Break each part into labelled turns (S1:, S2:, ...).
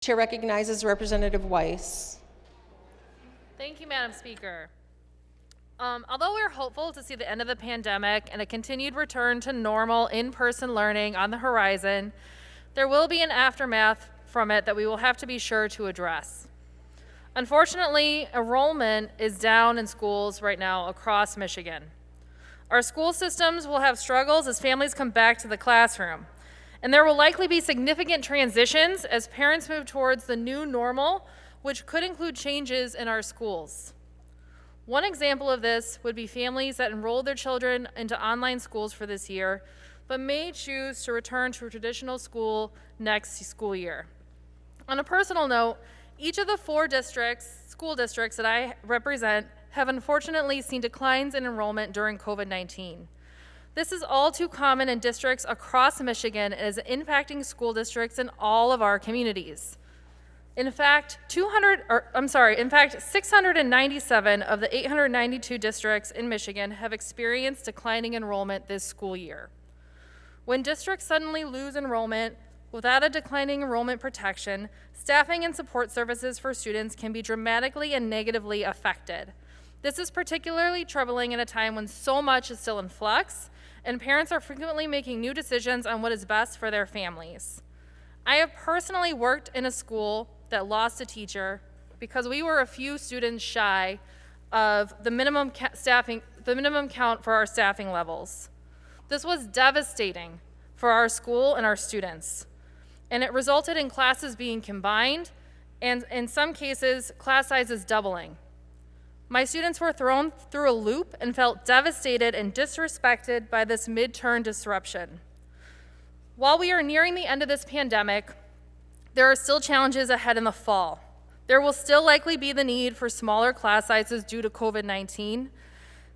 S1: Chair recognizes Representative Weiss.
S2: Thank you, Madam Speaker. Although we're hopeful to see the end of the pandemic and a continued return to normal in-person learning on the horizon, there will be an aftermath from it that we will have to be sure to address. Unfortunately, enrollment is down in schools right now across Michigan. Our school systems will have struggles as families come back to the classroom, and there will likely be significant transitions as parents move towards the new normal, which could include changes in our schools. One example of this would be families that enrolled their children into online schools for this year, but may choose to return to a traditional school next school year. On a personal note, each of the 4 school districts that I represent have unfortunately seen declines in enrollment during COVID-19. This is all too common in districts across Michigan and is impacting school districts in all of our communities. In fact, 697 of the 892 districts in Michigan have experienced declining enrollment this school year. When districts suddenly lose enrollment without a declining enrollment protection, staffing and support services for students can be dramatically and negatively affected. This is particularly troubling in a time when so much is still in flux and parents are frequently making new decisions on what is best for their families. I have personally worked in a school that lost a teacher because we were a few students shy of the minimum count for our staffing levels. This was devastating for our school and our students, and it resulted in classes being combined and in some cases class sizes doubling. My students were thrown through a loop and felt devastated and disrespected by this midterm disruption. While we are nearing the end of this pandemic, there are still challenges ahead in the fall. There will still likely be the need for smaller class sizes due to COVID-19.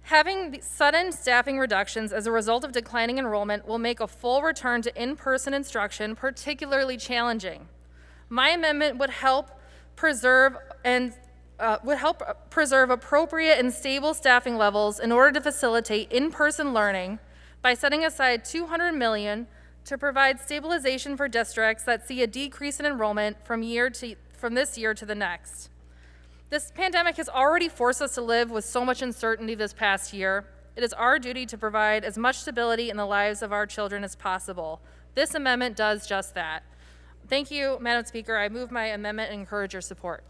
S2: Having sudden staffing reductions as a result of declining enrollment will make a full return to in-person instruction particularly challenging. My amendment would help preserve appropriate and stable staffing levels in order to facilitate in-person learning by setting aside $200 million to provide stabilization for districts that see a decrease in enrollment from this year to the next. This pandemic has already forced us to live with so much uncertainty this past year. It is our duty to provide as much stability in the lives of our children as possible. This amendment does just that. Thank you, Madam Speaker. I move my amendment and encourage your support.